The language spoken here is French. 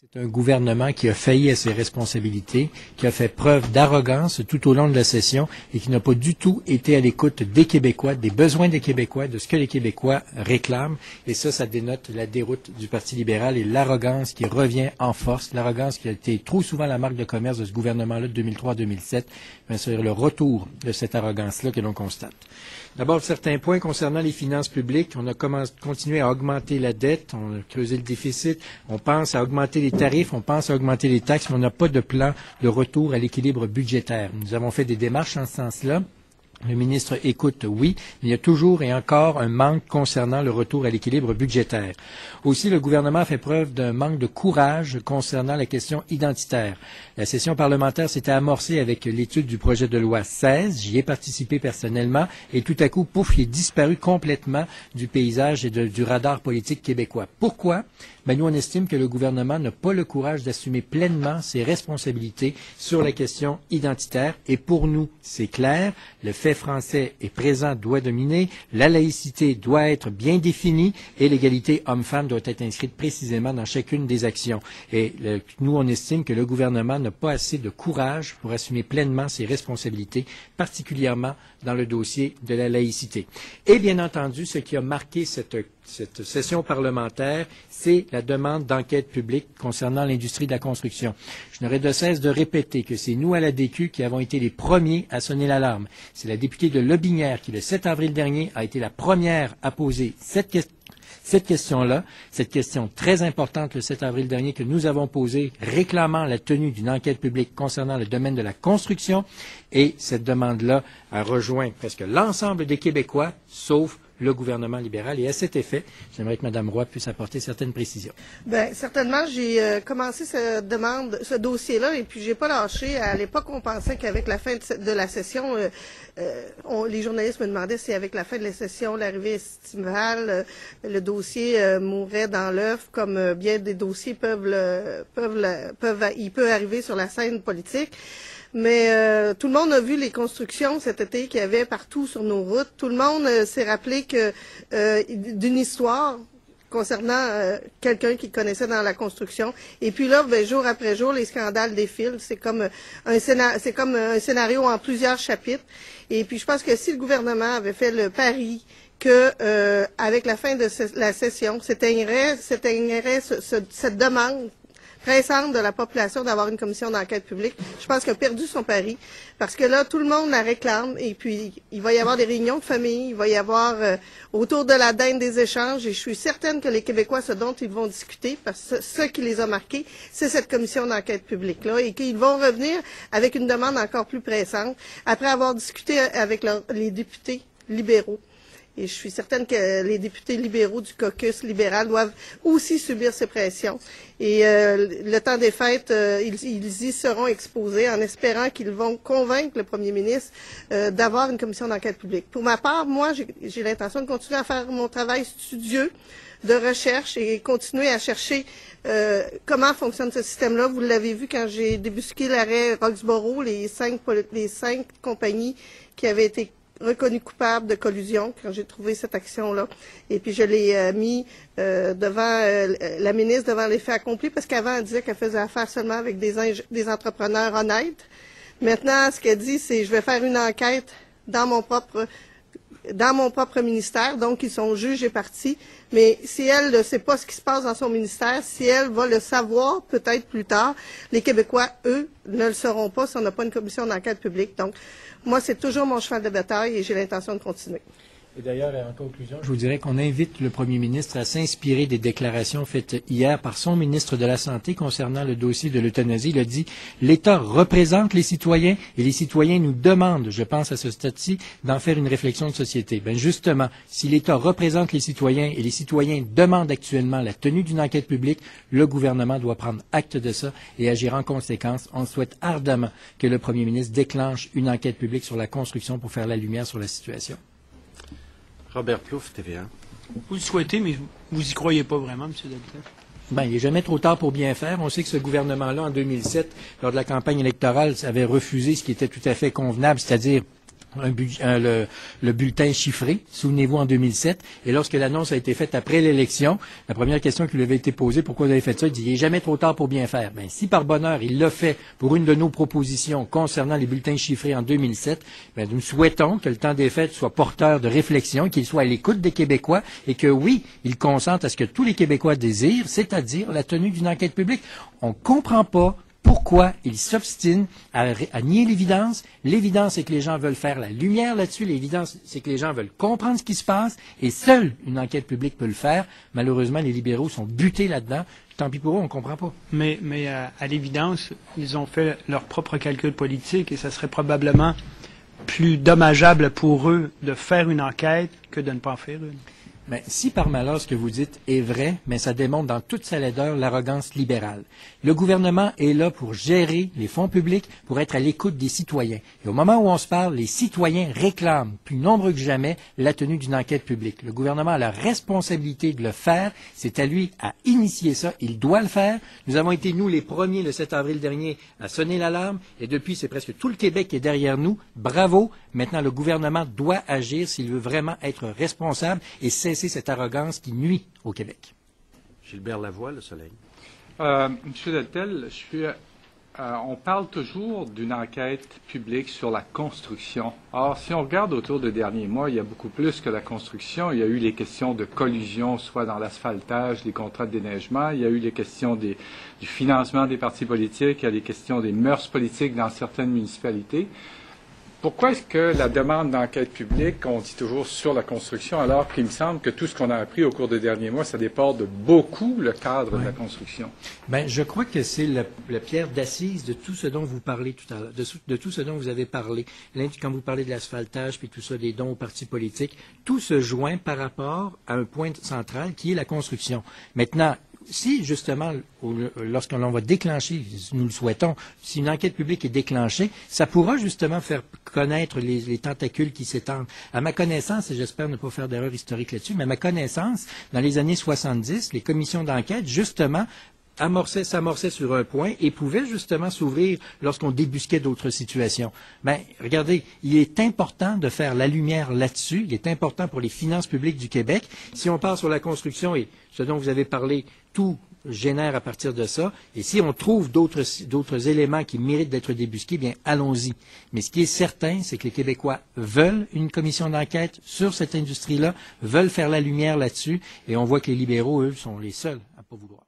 C'est un gouvernement qui a failli à ses responsabilités, qui a fait preuve d'arrogance tout au long de la session et qui n'a pas du tout été à l'écoute des Québécois, des besoins des Québécois, de ce que les Québécois réclament. Et ça dénote la déroute du Parti libéral et l'arrogance qui revient en force, l'arrogance qui a été trop souvent la marque de commerce de ce gouvernement-là de 2003-2007. C'est le retour de cette arrogance-là que l'on constate. D'abord, certains points concernant les finances publiques. On a continué à augmenter la dette, on a creusé le déficit, on pense à augmenter les tarifs, on pense à augmenter les taxes, mais on n'a pas de plan de retour à l'équilibre budgétaire. Nous avons fait des démarches en ce sens-là. Le ministre écoute, oui, mais il y a toujours et encore un manque concernant le retour à l'équilibre budgétaire. Aussi, le gouvernement a fait preuve d'un manque de courage concernant la question identitaire. La session parlementaire s'était amorcée avec l'étude du projet de loi 16. J'y ai participé personnellement et tout à coup, pouf, il est disparu complètement du paysage et du radar politique québécois. Pourquoi? Nous, on estime que le gouvernement n'a pas le courage d'assumer pleinement ses responsabilités sur la question identitaire. Et pour nous, c'est clair, le fait français est présent, doit dominer, la laïcité doit être bien définie et l'égalité homme-femme doit être inscrite précisément dans chacune des actions. Et nous, on estime que le gouvernement n'a pas assez de courage pour assumer pleinement ses responsabilités, particulièrement dans le dossier de la laïcité. Et bien entendu, ce qui a marqué cette session parlementaire, c'est la demande d'enquête publique concernant l'industrie de la construction. Je n'aurai de cesse de répéter que c'est nous à la DQ qui avons été les premiers à sonner l'alarme. C'est la députée de Lobinière qui, le 7 avril dernier, a été la première à poser cette question-là, cette question très importante le 7 avril dernier que nous avons posée, réclamant la tenue d'une enquête publique concernant le domaine de la construction. Et cette demande-là a rejoint presque l'ensemble des Québécois, sauf le gouvernement libéral. Et à cet effet, j'aimerais que Mme Roy puisse apporter certaines précisions. Bien, certainement, j'ai commencé ce dossier-là, et puis j'ai pas lâché. À l'époque, on pensait qu'avec la fin de la session, les journalistes me demandaient si avec la fin de la session, l'arrivée estivale, le dossier mourrait dans l'œuf, comme bien des dossiers il peut arriver sur la scène politique. Mais tout le monde a vu les constructions cet été qu'il y avait partout sur nos routes. Tout le monde s'est rappelé d'une histoire concernant quelqu'un qui connaissait dans la construction. Et puis là, jour après jour, les scandales défilent. C'est comme un scénario en plusieurs chapitres. Et puis je pense que si le gouvernement avait fait le pari que avec la fin de la session, s'éteignerait cette demande pressante de la population d'avoir une commission d'enquête publique. Je pense qu'il a perdu son pari parce que là, tout le monde la réclame et puis il va y avoir des réunions de famille, il va y avoir autour de la dinde des échanges et je suis certaine que les Québécois, ce dont ils vont discuter, parce que ce qui les a marqués, c'est cette commission d'enquête publique-là et qu'ils vont revenir avec une demande encore plus pressante après avoir discuté avec les députés libéraux. Et je suis certaine que les députés libéraux du caucus libéral doivent aussi subir ces pressions. Et le temps des fêtes, ils y seront exposés en espérant qu'ils vont convaincre le premier ministre d'avoir une commission d'enquête publique. Pour ma part, moi, j'ai l'intention de continuer à faire mon travail studieux de recherche et continuer à chercher comment fonctionne ce système-là. Vous l'avez vu quand j'ai débusqué l'arrêt Roxborough, les cinq compagnies qui avaient été reconnu coupable de collusion quand j'ai trouvé cette action-là. Et puis je l'ai mis devant la ministre, devant les faits accomplis, parce qu'avant, elle disait qu'elle faisait affaire seulement avec des entrepreneurs honnêtes. Maintenant, ce qu'elle dit, c'est je vais faire une enquête dans mon propre ministère, donc ils sont juges et parties. Mais si elle ne sait pas ce qui se passe dans son ministère, si elle va le savoir peut-être plus tard, les Québécois, eux, ne le sauront pas si on n'a pas une commission d'enquête publique. Donc, moi, c'est toujours mon cheval de bataille et j'ai l'intention de continuer. Et d'ailleurs, en conclusion, je vous dirais qu'on invite le premier ministre à s'inspirer des déclarations faites hier par son ministre de la Santé concernant le dossier de l'euthanasie. Il a dit « L'État représente les citoyens et les citoyens nous demandent, je pense à ce stade-ci, d'en faire une réflexion de société. » Bien justement, si l'État représente les citoyens et les citoyens demandent actuellement la tenue d'une enquête publique, le gouvernement doit prendre acte de ça et agir en conséquence. On souhaite ardemment que le premier ministre déclenche une enquête publique sur la construction pour faire la lumière sur la situation. Robert Plouffe, TVA. Vous le souhaitez, mais vous y croyez pas vraiment, M. Delta? Bien, il n'est jamais trop tard pour bien faire. On sait que ce gouvernement-là, en 2007, lors de la campagne électorale, avait refusé ce qui était tout à fait convenable, c'est-à-dire le bulletin chiffré, souvenez-vous, en 2007. Et lorsque l'annonce a été faite après l'élection, la première question qui lui avait été posée, pourquoi vous avez fait ça, il dit, il n'est jamais trop tard pour bien faire. Ben, si par bonheur, il l'a fait pour une de nos propositions concernant les bulletins chiffrés en 2007, ben, nous souhaitons que le temps des fêtes soit porteur de réflexion, qu'il soit à l'écoute des Québécois et que oui, il consente à ce que tous les Québécois désirent, c'est-à-dire la tenue d'une enquête publique. On ne comprend pas pourquoi ils s'obstinent à nier l'évidence. L'évidence, c'est que les gens veulent faire la lumière là-dessus. L'évidence, c'est que les gens veulent comprendre ce qui se passe. Et seule une enquête publique peut le faire. Malheureusement, les libéraux sont butés là-dedans. Tant pis pour eux, on ne comprend pas. Mais à l'évidence, ils ont fait leur propre calcul politique et ça serait probablement plus dommageable pour eux de faire une enquête que de ne pas en faire une. Mais si par malheur ce que vous dites est vrai, mais ça démontre dans toute sa laideur l'arrogance libérale. Le gouvernement est là pour gérer les fonds publics, pour être à l'écoute des citoyens. Et au moment où on se parle, les citoyens réclament, plus nombreux que jamais, la tenue d'une enquête publique. Le gouvernement a la responsabilité de le faire. C'est à lui à initier ça. Il doit le faire. Nous avons été, nous, les premiers, le 7 avril dernier, à sonner l'alarme. Et depuis, c'est presque tout le Québec qui est derrière nous. Bravo. Maintenant, le gouvernement doit agir s'il veut vraiment être responsable et cesser cette arrogance qui nuit au Québec. Gilbert Lavoie, Le Soleil. Monsieur Deltel, on parle toujours d'une enquête publique sur la construction. Or, si on regarde autour des derniers mois, il y a beaucoup plus que la construction. Il y a eu les questions de collusion, soit dans l'asphaltage, les contrats de déneigement. Il y a eu les questions du financement des partis politiques. Il y a les questions des mœurs politiques dans certaines municipalités. Pourquoi est-ce que la demande d'enquête publique, on dit toujours sur la construction, alors qu'il me semble que tout ce qu'on a appris au cours des derniers mois, ça déborde beaucoup le cadre de la construction? Ben, je crois que c'est la pierre d'assise de tout ce dont vous parlez tout à l'heure, de tout ce dont vous avez parlé. Quand vous parlez de l'asphaltage, puis tout ça, des dons aux partis politiques, tout se joint par rapport à un point central qui est la construction. Maintenant, si, justement, lorsqu'on va déclencher, nous le souhaitons, si une enquête publique est déclenchée, ça pourra justement faire connaître les tentacules qui s'étendent. À ma connaissance, et j'espère ne pas faire d'erreur historique là-dessus, mais à ma connaissance, dans les années 70, les commissions d'enquête, justement, s'amorçait sur un point et pouvait justement s'ouvrir lorsqu'on débusquait d'autres situations. Ben, regardez, il est important de faire la lumière là-dessus. Il est important pour les finances publiques du Québec. Si on part sur la construction et ce dont vous avez parlé, tout génère à partir de ça. Et si on trouve d'autres éléments qui méritent d'être débusqués, bien, allons-y. Mais ce qui est certain, c'est que les Québécois veulent une commission d'enquête sur cette industrie-là, veulent faire la lumière là-dessus, et on voit que les libéraux, eux, sont les seuls à ne pas vouloir.